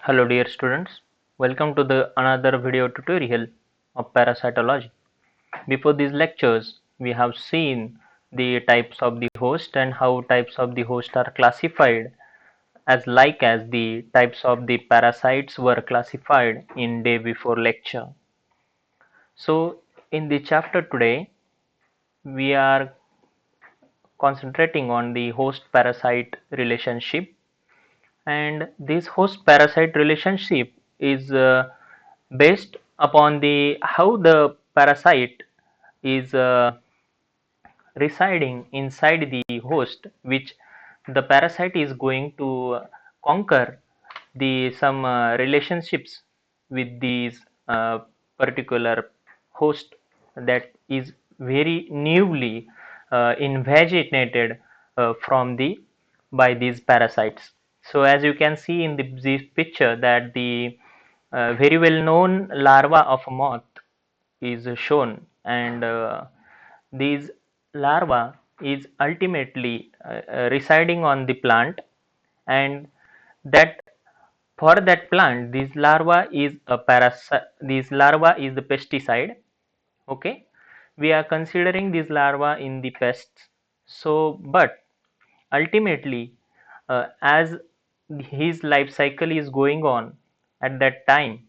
Hello dear students, welcome to the another video tutorial of parasitology. Before these lectures, we have seen the types of the host and how types of the host are classified as the types of the parasites were classified in day before lecture. So in the chapter today, we are concentrating on the host parasite relationship, and this host parasite relationship is based upon the how the parasite is residing inside the host, which the parasite is going to conquer the some relationships with these particular host that is very newly invaginated from the by these parasites. So as you can see in this picture that the very well known larva of a moth is shown, and these larva is ultimately residing on the plant, and that for that plant this larva is a parasite, this larva is the pesticide. Okay, we are considering this larva in the pests. So but ultimately, as his life cycle is going on at that time,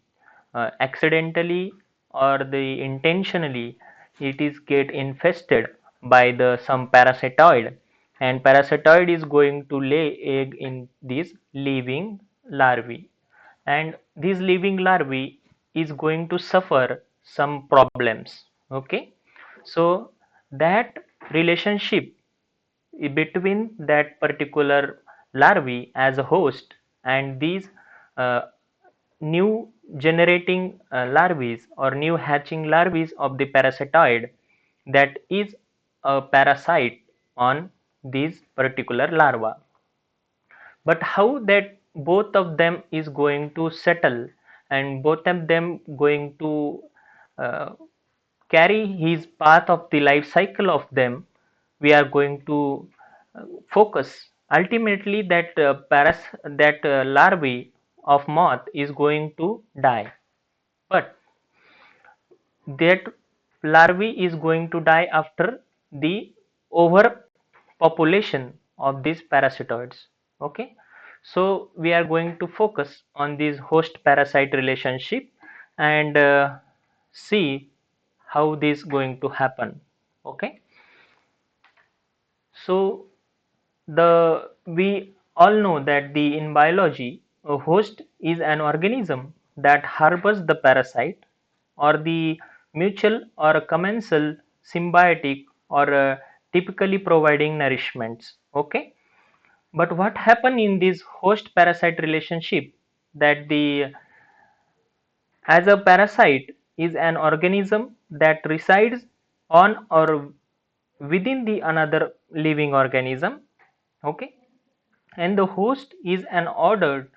accidentally or the intentionally, it is get infested by the some parasitoid, and parasitoid is going to lay egg in these living larvae, and these living larvae is going to suffer some problems. Okay, so that relationship between that particular larvae as a host and these uh, new generating larvae or new hatching larvae of the parasitoid, that is a parasite on these particular larva. But how that both of them is going to settle and both of them going to uh, carry his path of the life cycle of them, we are going to focus ultimately that larvae of moth is going to die, but that larvae is going to die after the overpopulation of these parasitoids. Okay, so we are going to focus on this host parasite relationship and see how this going to happen. Okay, so the we all know that the in biology a host is an organism that harbors the parasite or the mutual or commensal symbiotic or typically providing nourishments. Okay, but what happen in this host parasite relationship, that the as a parasite is an organism that resides on or within the another living organism. Okay, and the host is an order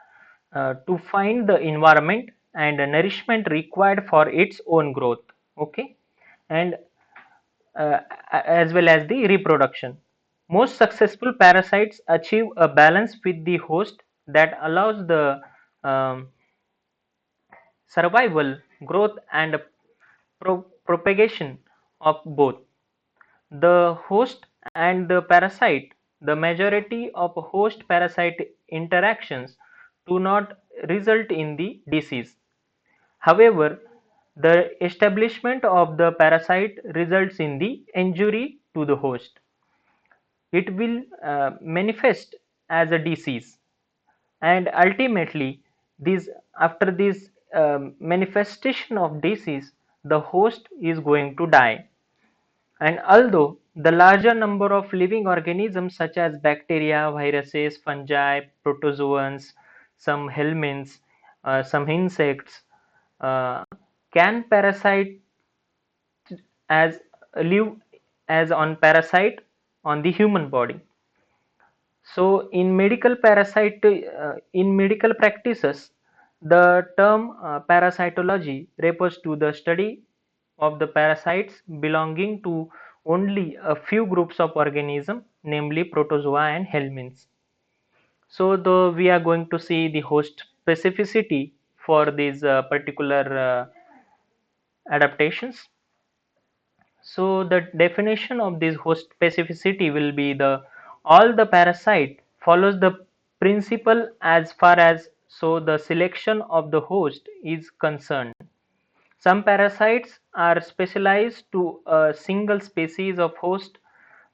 to find the environment and the nourishment required for its own growth. Okay, and uh, as well as the reproduction. Most successful parasites achieve a balance with the host that allows the um, survival, growth, and propagation of both the host and the parasite. The majority of host parasite interactions do not result in the disease. However, the establishment of the parasite results in the injury to the host. It will manifest as a disease, and ultimately this after this manifestation of disease, the host is going to die. And although the larger number of living organisms such as bacteria, viruses, fungi, protozoans, some helminths, some insects uh, can parasite as live as on parasite on the human body. So in medical practices, the term parasitology refers to the study of the parasites belonging to only a few groups of organisms, namely protozoa and helminths. So we are going to see the host specificity for these particular adaptations. So the definition of this host specificity will be the all the parasite follows the principle as far as so the selection of the host is concerned. Some parasites are specialized to a single species of host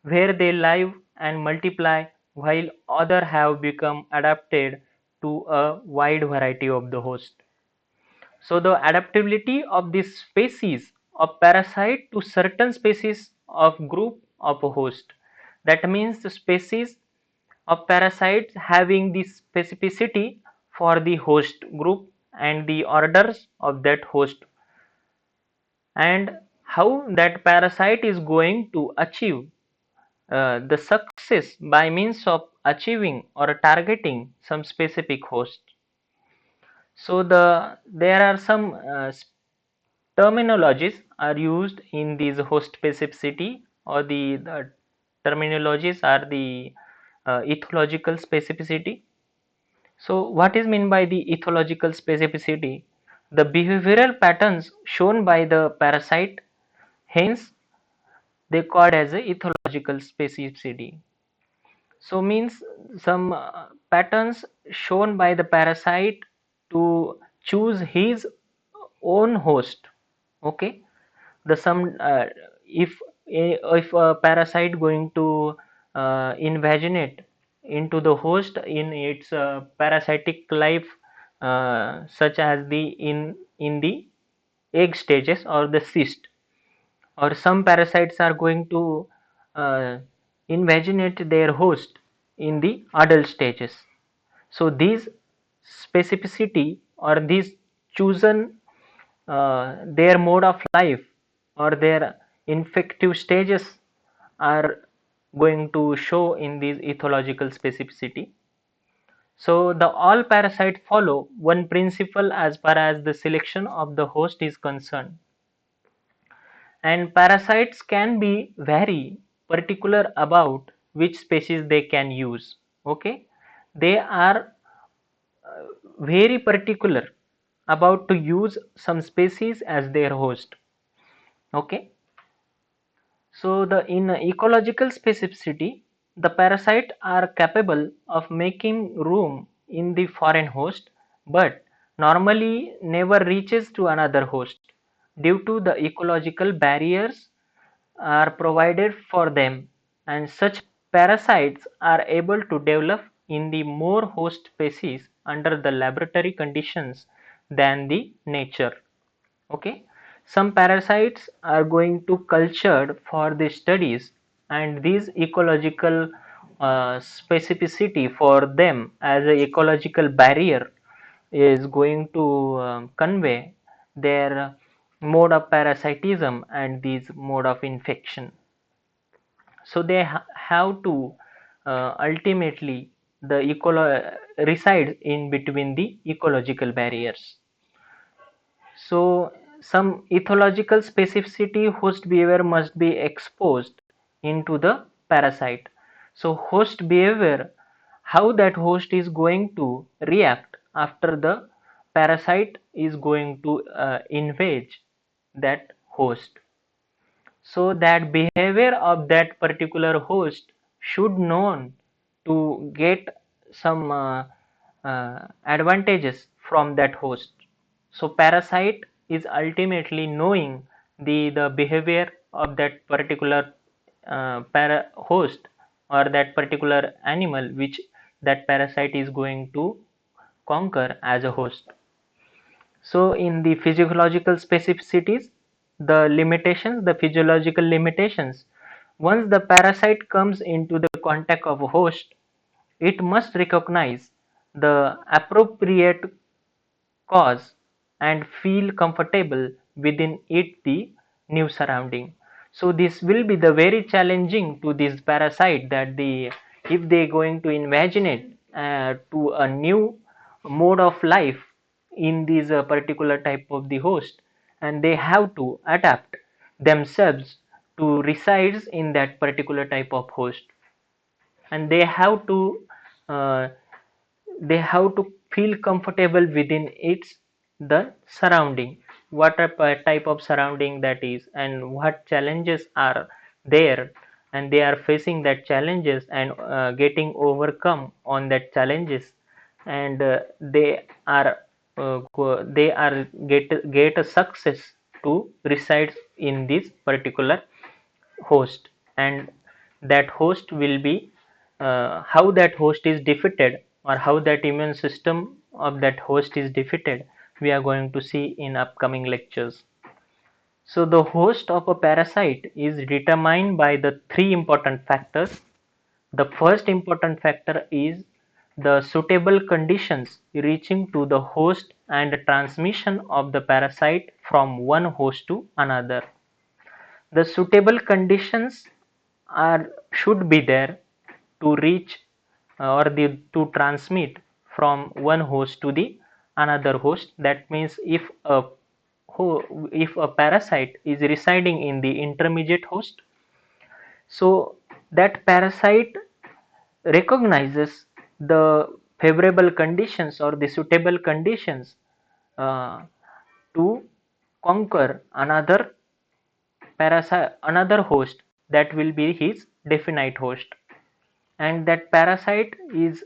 where they live and multiply, while others have become adapted to a wide variety of the host. So the adaptability of this species of parasite to certain species of group of a host. That means the species of parasites having the specificity for the host group and the orders of that host, and how that parasite is going to achieve the success by means of achieving or targeting some specific host. So there are some terminologies are used in these host specificity, or the terminologies are the ethological specificity. So what is meant by the ethological specificity? The behavioral patterns shown by the parasite, hence they called as a ethological specificity. So means some patterns shown by the parasite to choose his own host. Okay, the some if a parasite going to invaginate into the host in its parasitic life, such as the in the egg stages or the cyst, or some parasites are going to uh, invaginate their host in the adult stages. So these specificity or these chosen their mode of life or their infective stages are going to show in these ethological specificity. So the all parasites follow one principle as far as the selection of the host is concerned, and parasites can be very particular about which species they can use. Okay, they are very particular about to use some species as their host. Okay, so the in ecological specificity, the parasite are capable of making room in the foreign host, but normally never reaches to another host due to the ecological barriers are provided for them, and such parasites are able to develop in the more host species under the laboratory conditions than the nature. Okay, some parasites are going to cultured for the studies, and these ecological specificity for them as a ecological barrier is going to convey their mode of parasitism and these mode of infection. So they have to ultimately the reside in between the ecological barriers. So some ethological specificity host behavior must be exposed into the parasite. So host behavior, how that host is going to react after the parasite is going to invade that host. So that behavior of that particular host should known to get some advantages from that host. So parasite is ultimately knowing the behavior of that particular host or that particular animal which that parasite is going to conquer as a host. So in the physiological specificities, the physiological limitations, once the parasite comes into the contact of a host, it must recognize the appropriate cause and feel comfortable within it the new surrounding. So this will be the very challenging to this parasite that the if they going to imagine it to a new mode of life in this particular type of the host, and they have to adapt themselves to resides in that particular type of host, and they have to uh, they have to feel comfortable within its the surrounding, what type of surrounding that is and what challenges are there, and they are facing that challenges and getting overcome on that challenges, and they are get a success to reside in this particular host. And that host will be how that host is defeated, or how that immune system of that host is defeated, we are going to see in upcoming lectures. So the host of a parasite is determined by the three important factors. The first important factor is the suitable conditions reaching to the host and transmission of the parasite from one host to another. The suitable conditions are should be there to reach to transmit from one host to the another host. That means if a parasite is residing in the intermediate host, so that parasite recognizes the favorable conditions or the suitable conditions uh, to conquer another host that will be his definite host, and that parasite is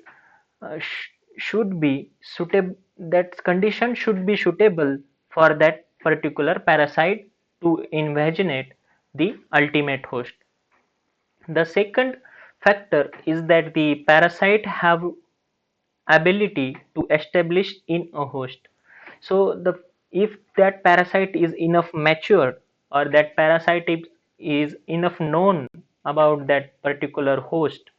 should be suitable, that condition should be suitable for that particular parasite to invaginate the ultimate host. The second factor is that the parasite have ability to establish in a host. So the if that parasite is enough mature, or that parasite is enough known about that particular host,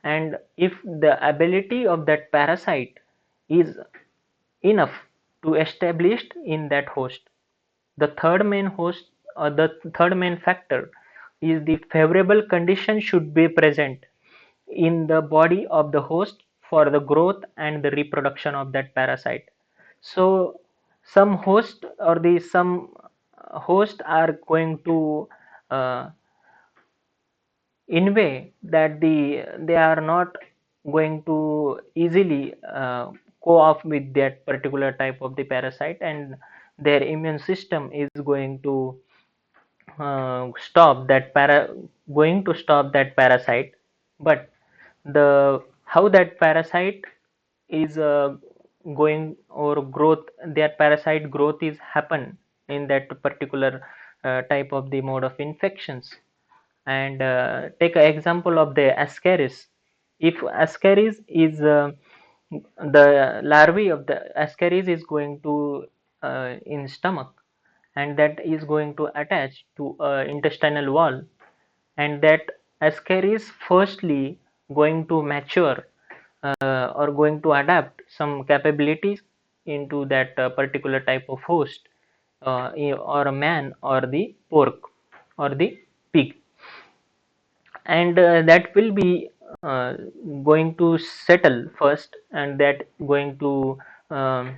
and if the ability of that parasite is enough to establish in that host, the third main host or the third main factor is the favorable condition should be present in the body of the host for the growth and the reproduction of that parasite. So some host or the some host are going to uh, in way that they are not going to easily co-off with that particular type of the parasite, and their immune system is going to stop that parasite. But the how that parasite is going or growth, that parasite growth is happen in that particular type of the mode of infections. And take an example of the ascaris. If ascaris is the larvae of the ascaris is going to in stomach, and that is going to attach to intestinal wall, and that ascaris firstly going to mature or going to adapt some capabilities into that particular type of host, or a man or the pork or the pig, and that will be uh, going to settle first, and that going to um,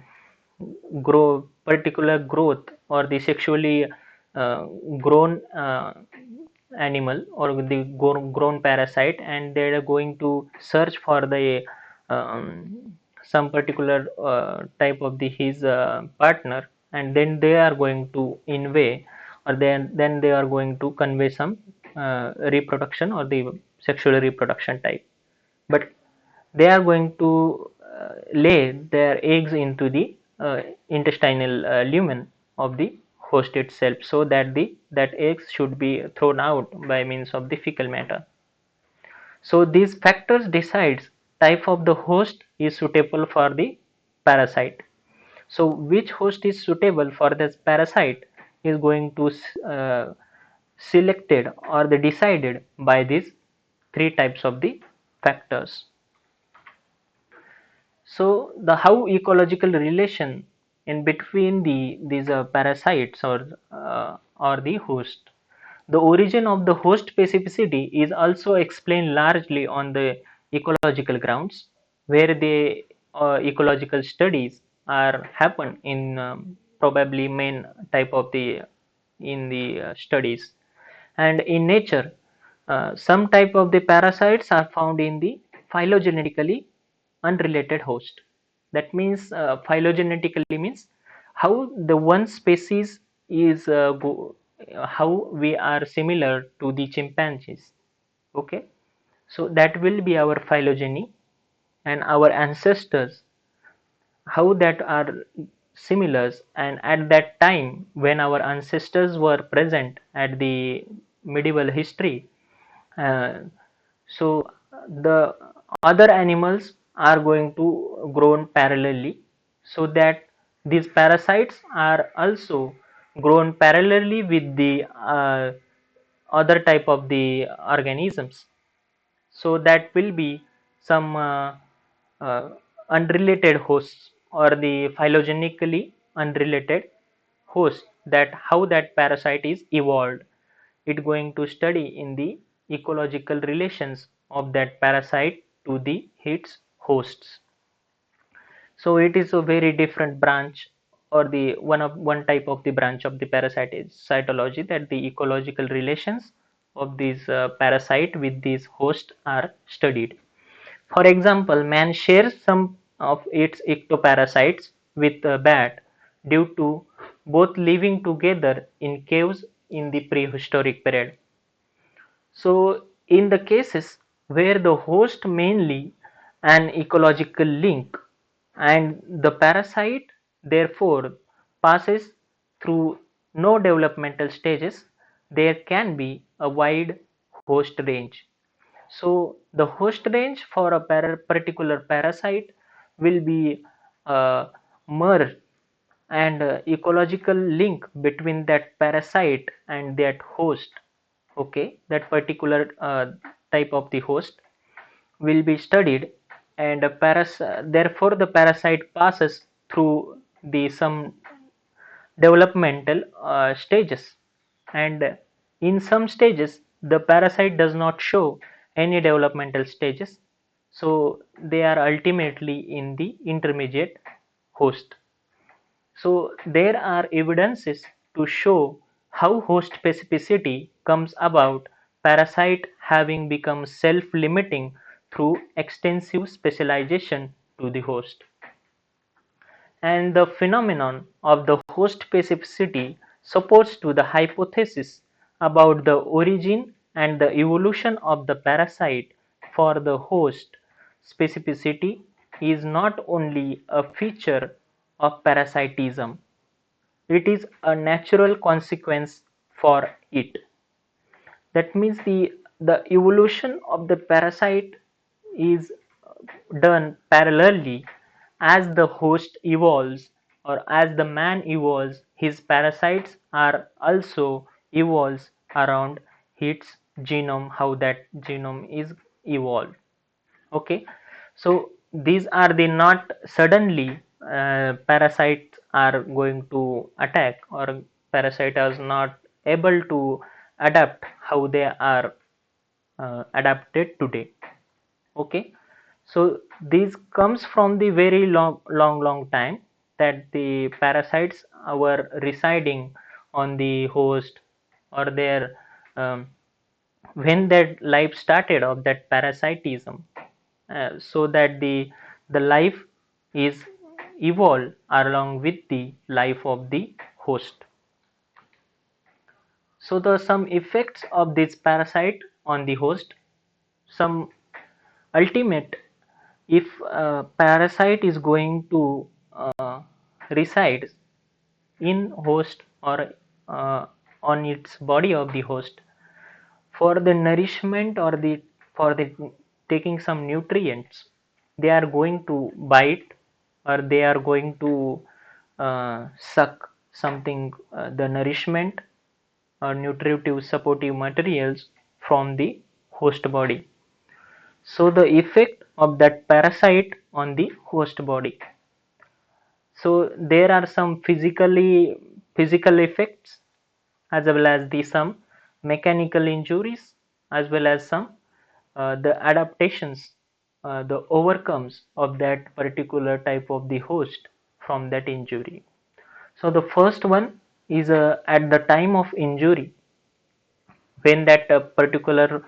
grow particular growth or the sexually uh, grown animal or the grown parasite, and they are going to search for the some particular type of the his partner, and then they are going to invade, or then they are going to convey some reproduction or the sexual reproduction type. But they are going to lay their eggs into the intestinal lumen of the host itself, so that the that eggs should be thrown out by means of the fecal matter. So these factors decides type of the host is suitable for the parasite. So which host is suitable for this parasite is going to selected or the decided by these three types of the factors. So the how ecological relation in between these parasites or the host. The origin of the host specificity is also explained largely on the ecological grounds, where the ecological studies are happen in probably main type of the in the studies. And in nature, some type of the parasites are found in the phylogenetically unrelated host. That means phylogenetically means how the one species is how we are similar to the chimpanzees. Okay, so that will be our phylogeny, and our ancestors how that are similars, and at that time when our ancestors were present at the medieval history, uh, so the other animals are going to grown parallelly, so that these parasites are also grown parallelly with the other type of the organisms. So that will be some uh, unrelated hosts, or the phylogenetically unrelated host, that how that parasite is evolved. It going to study in the ecological relations of that parasite to the its hosts. So it is a very different branch, or the one type of the branch of the parasitology, that the ecological relations of these parasite with these hosts are studied. For example, man shares some of its ectoparasites with a bat due to both living together in caves in the prehistoric period. So, in the cases where the host mainly an ecological link, and the parasite therefore passes through no developmental stages, there can be a wide host range. So the host range for a particular parasite will be merged, and ecological link between that parasite and that host, okay, that particular type of the host will be studied, and therefore the parasite passes through the some developmental stages, and in some stages the parasite does not show any developmental stages, so they are ultimately in the intermediate host. So there are evidences to show how host specificity comes about, parasite having become self-limiting through extensive specialization to the host. And the phenomenon of the host specificity supports to the hypothesis about the origin and the evolution of the parasite. For the host specificity is not only a feature of parasitism, it is a natural consequence for it. That means the evolution of the parasite is done parallelly. As the host evolves, or as the man evolves, his parasites are also evolves around its genome, how that genome is evolved. Okay, so these are the not suddenly parasites are going to attack, or parasite is not able to adapt how they are adapted today. Okay, so this comes from the very long time, that the parasites were residing on the host, or their when that life started of that parasitism, so that the life is evolved along with the life of the host. So the some effects of this parasite on the host, some ultimate, if parasite is going to reside in host, or uh, on its body of the host for the nourishment, or the for the taking some nutrients, they are going to bite, or they are going to suck something, the nourishment or nutritive supportive materials from the host body. So the effect of that parasite on the host body. So there are some physical effects, as well as the some mechanical injuries, as well as some the adaptations, the overcomes of that particular type of the host from that injury. So the first one is at the time of injury, when that particular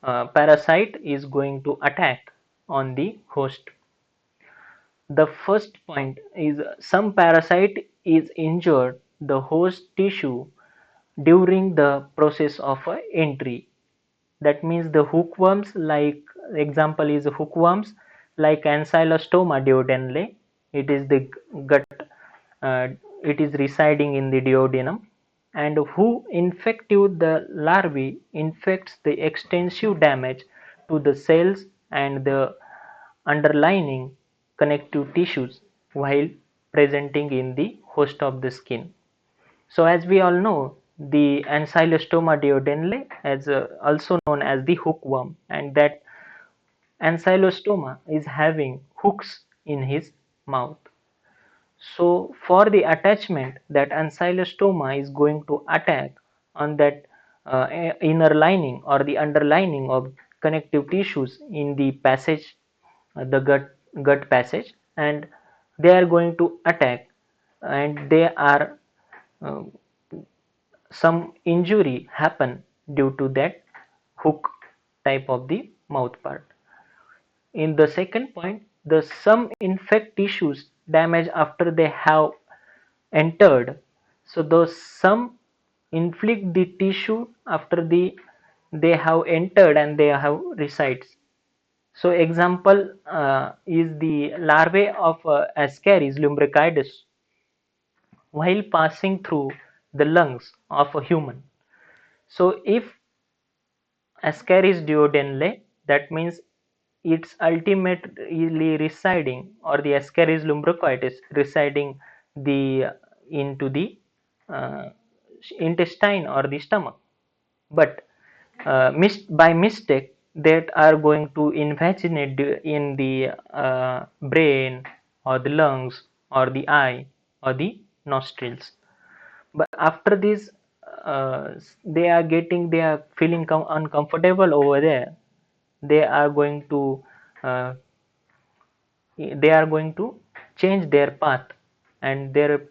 parasite is going to attack on the host. The first point is some parasite is injured the host tissue during the process of entry. That means the hookworms, like example is hookworms like Ancylostoma duodenale. It is the gut, uh, it is residing in the duodenum, and who infective the larvae infects the extensive damage to the cells and the underlying connective tissues while presenting in the host of the skin. So as we all know, the Ancylostoma duodenale, as also known as the hookworm, and that Ancylostoma is having hooks in his mouth. So for the attachment, that Ancylostoma is going to attack on that inner lining or the underlining of connective tissues in the passage, the gut passage, and they are going to attack, and they are uh, some injury happen due to that hook type of the mouth part. In the second point, the some infect tissues damage after they have entered. So those some inflict the tissue after they have entered and they have resides. So example is the larvae of Ascaris lumbricoides while passing through the lungs of a human. So if Ascaris duodenale, that means it's ultimately residing, or the Ascaris lumbricoides residing the into the uh, intestine or the stomach, but by mistake that are going to invaginate in the brain or the lungs or the eye or the nostrils. But after this, they are feeling uncomfortable over there. They are going to uh, they are going to change their path, and their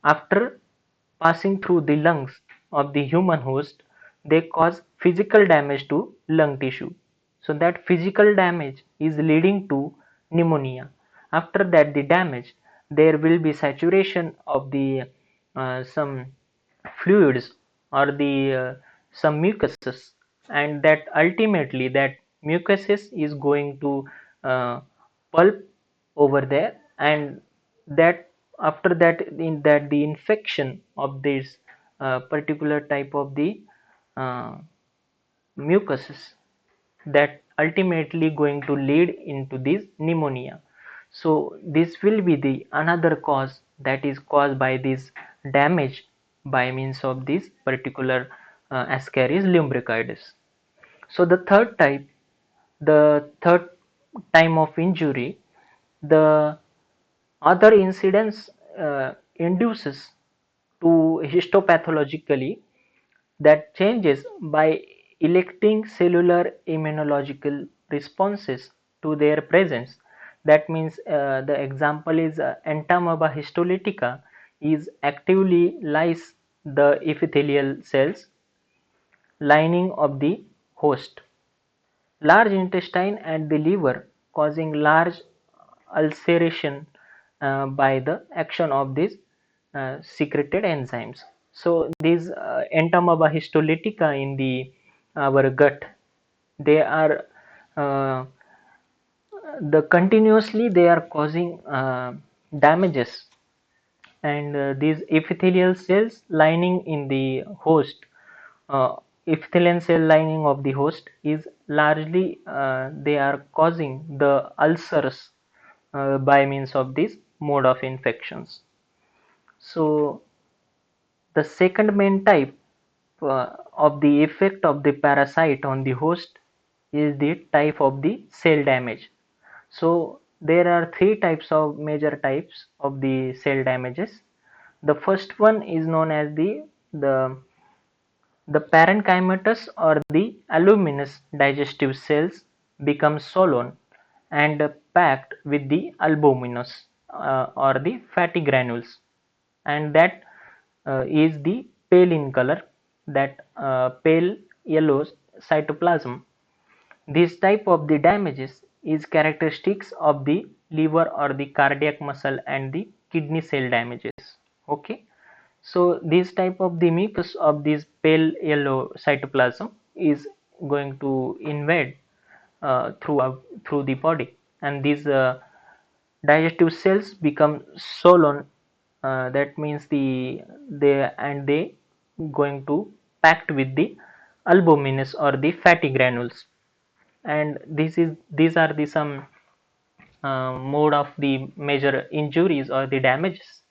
after passing through the lungs of the human host, they cause physical damage to lung tissue. So that physical damage is leading to pneumonia. After that, the damage, there will be saturation of the some fluids or the some mucuses, and that ultimately that mucuses is going to pulp over there, and that after that, in that the infection of this particular type of the uh, mucuses, that ultimately going to lead into this pneumonia. So this will be the another cause that is caused by this damage by means of this particular Ascaris lumbricoides. So the third time of injury, the other incidence induces to histopathologically that changes by electing cellular immunological responses to their presence. That means the example is entamoeba histolytica is actively lyse the epithelial cells lining of the host, large intestine and the liver, causing large ulceration by the action of these secreted enzymes. So these entamoeba histolytica in the our gut, they are uh, the continuously they are causing damages, and these epithelial cells lining in the host, uh, epithelial cell lining of the host is largely they are causing the ulcers by means of this mode of infections. So the second main type of the effect of the parasite on the host is the type of the cell damage. So there are three types of major types of the cell damages. The first one is known as the parenchymatous or the aluminous digestive cells become swollen and packed with the albuminous or the fatty granules, and that is the pale in color, that pale yellow cytoplasm. This type of the damages is characteristics of the liver or the cardiac muscle and the kidney cell damages. Okay, so this type of the mucus of this pale yellow cytoplasm is going to invade through the body, and these digestive cells become swollen. That means they going to packed with the albuminous or the fatty granules, and these are the some mode of the major injuries or the damages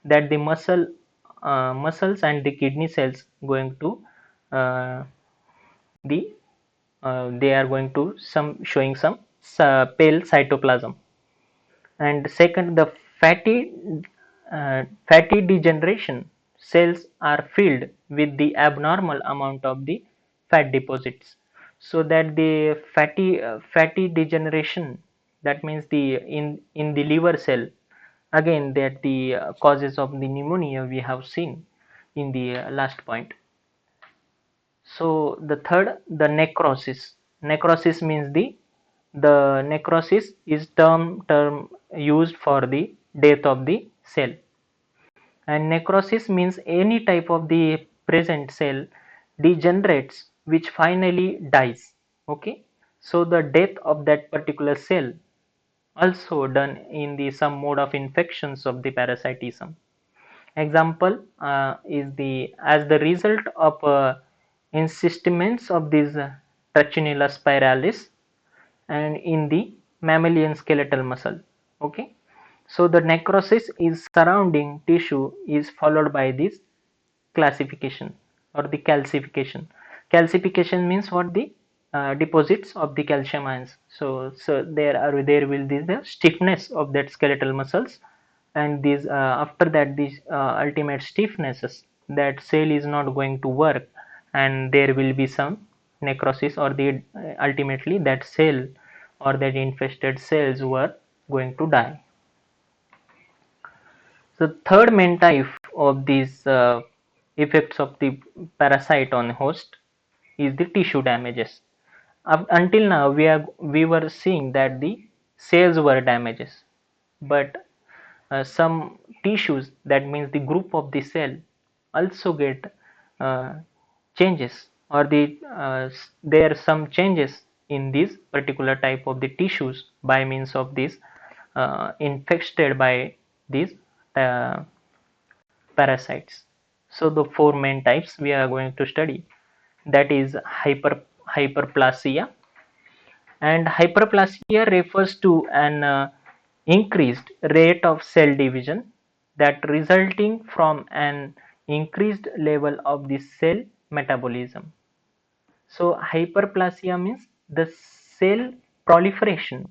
that the muscles and the kidney cells going to uh, the they are going to some showing some pale cytoplasm. And second, the fatty fatty degeneration cells are filled with the abnormal amount of the fat deposits, so that the fatty degeneration, that means the in the liver cell, again that the causes of the pneumonia we have seen in the last point. So the third, the necrosis. Necrosis means the necrosis is term used for the death of the cell, and necrosis means any type of the present cell degenerates which finally dies. Okay, so the death of that particular cell also done in the some mode of infections of the parasitism. Example is the as the result of encystements of this Trichinella spiralis and in the mammalian skeletal muscle. Okay, so the necrosis is surrounding tissue is followed by this classification or the calcification. Calcification means what? The deposits of the calcium ions. So there will be the stiffness of that skeletal muscles, and these after that these ultimate stiffnesses, that cell is not going to work, and there will be some necrosis, or the ultimately that cell or that infested cells were going to die. So third main type of these effects of the parasite on host is the tissue damages. Until now we were seeing that the cells were damages, but some tissues, that means the group of the cell, also get uh, changes, or there are some changes in this particular type of the tissues by means of this infected by these uh, parasites. So the four main types we are going to study, that is hyperplasia. And hyperplasia refers to an increased rate of cell division that resulting from an increased level of the cell metabolism. So hyperplasia means the cell proliferation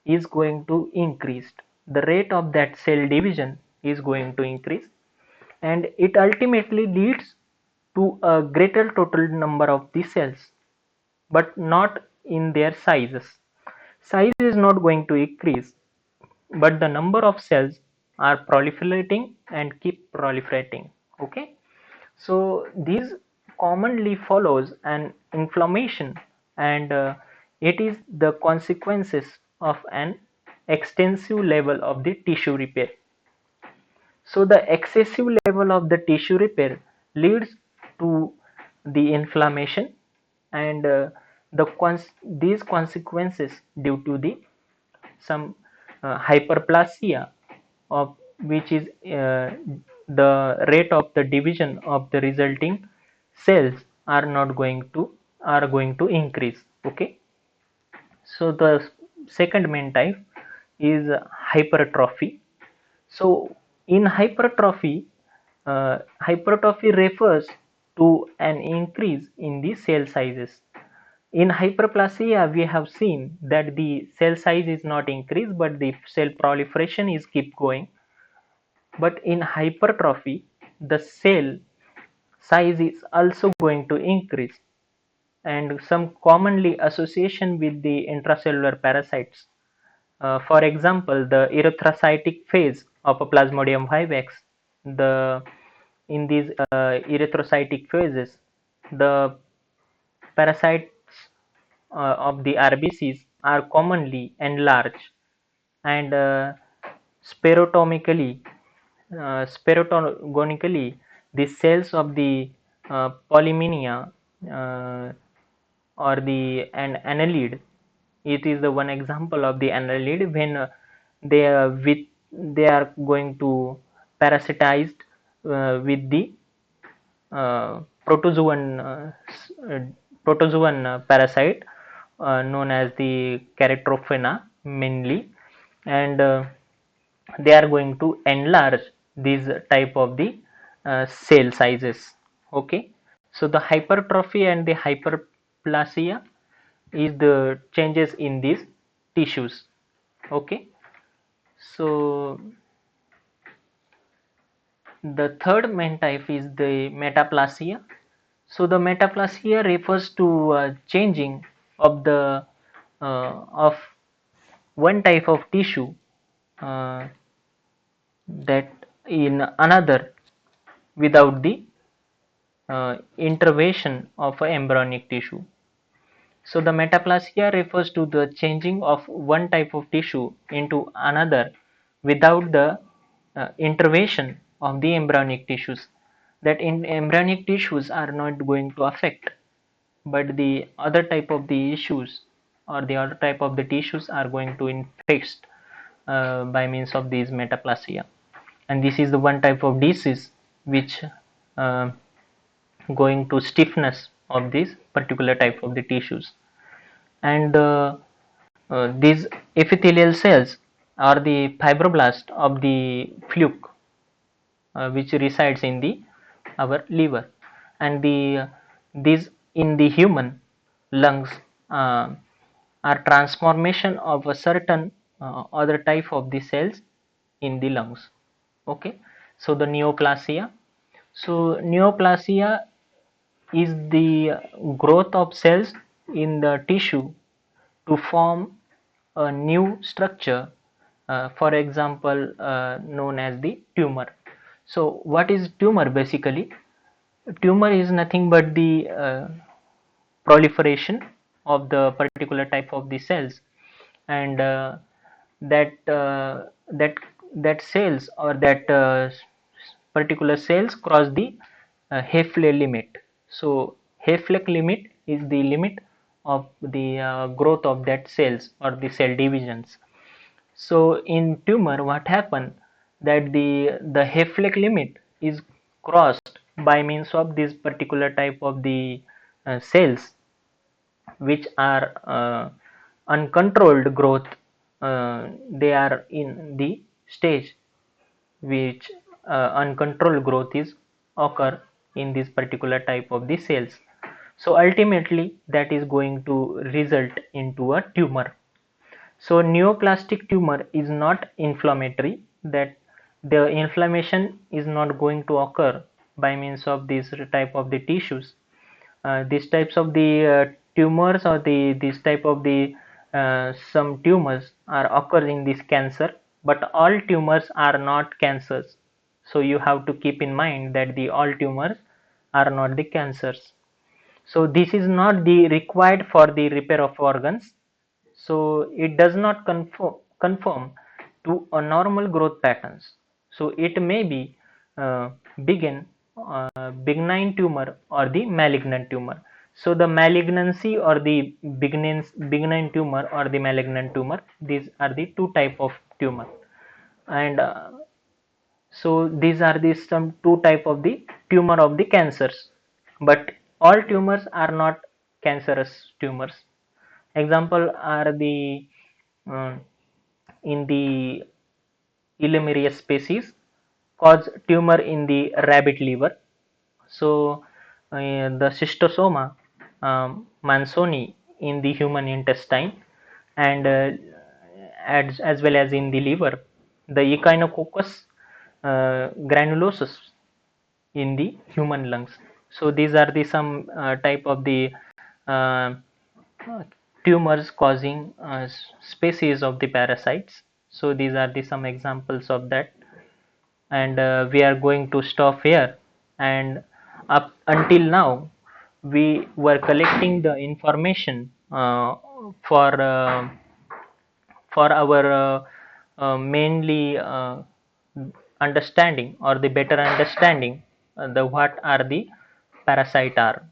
is going to increase. The rate of that cell division is going to increase, and it ultimately leads to a greater total number of the cells, but not in their sizes. Size is not going to increase, but the number of cells are proliferating and keep proliferating. Okay, so this commonly follows an inflammation, and it is the consequences of an extensive level of the tissue repair. So the excessive level of the tissue repair leads to the inflammation, and these consequences due to the some hyperplasia, of which is the rate of the division of the resulting cells are going to increase. Okay, so the second main type is hypertrophy. So in hypertrophy refers to an increase in the cell sizes. In hyperplasia, we have seen that the cell size is not increased, but the cell proliferation is keep going. But in hypertrophy, the cell size is also going to increase, and some commonly association with the intracellular parasites. For example, the erythrocytic phase of a Plasmodium vivax, the in these erythrocytic phases, the parasites of the RBCs are commonly enlarged, and spirotomically, spirotogonically, the cells of the polymnia or the annelid. It is the one example of the annelid when they are going to parasitized with the protozoan protozoan parasite known as the Caryophylla mainly, and they are going to enlarge these type of the cell sizes. Okay, so the hypertrophy and the hyperplasia is the changes in these tissues. Okay, so the third main type is the metaplasia. So the metaplasia refers to changing of the of one type of tissue uh, that in another without the intervention of a embryonic tissue. So the metaplasia refers to the changing of one type of tissue into another without the intervention of the embryonic tissues. That in embryonic tissues are not going to affect, but the other type of the issues or the other type of the tissues are going to infect by means of these metaplasia. And this is the one type of disease which uh, going to stiffness of this particular type of the tissues. And these epithelial cells are the fibroblast of the fluke which resides in the our liver, and the these in the human lungs uh, are transformation of a certain other type of the cells in the lungs. Okay, so the neoplasia. So neoplasia is the growth of cells in the tissue to form a new structure, for example, known as the tumor. So what is tumor basically? Tumor is nothing but the proliferation of the particular type of the cells, and that that that cells or that particular cells cross the Hefele limit. So Hefele limit is the limit of the growth of that cells or the cell divisions. So in tumor, what happen that the Hefele limit is crossed by means of this particular type of the cells which are uncontrolled growth. They are in the stage which uncontrolled growth is occur in this particular type of the cells. So ultimately that is going to result into a tumor. So neoplastic tumor is not inflammatory, that the inflammation is not going to occur by means of this type of the tissues. These types of the tumors or the this type of the some tumors are occur in this cancer, but all tumors are not cancers. So you have to keep in mind that the all tumors are not the cancers. So this is not the required for the repair of organs. So it does not conform to a normal growth patterns. So it may be uh, begin benign tumor or the malignant tumor. So the malignancy or the benign tumor or the malignant tumor, these are the two type of tumor. And so these are the some two type of the tumor of the cancers, but all tumors are not cancerous tumors. Example are the uh, in the Illuminaria species cause tumor in the rabbit liver. So the schistosoma mansoni in the human intestine, and as well as in the liver, the echinococcus granulosus in the human lungs. So these are the some type of the uh, tumors causing species of the parasites. So these are the some examples of that, and we are going to stop here. And up until now we were collecting the information for our mainly understanding or the better understanding the what are the parasite are.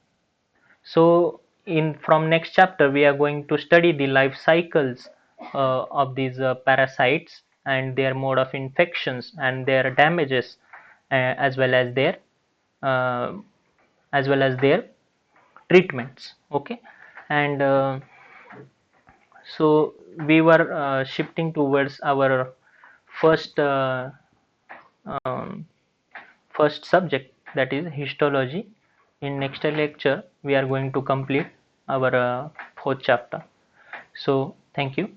So in from next chapter we are going to study the life cycles of these parasites and their mode of infections and their damages, as well as their uh, treatments. Okay, and so we were shifting towards our first um, first subject, that is histology. In next lecture we are going to complete our fourth chapter. So thank you.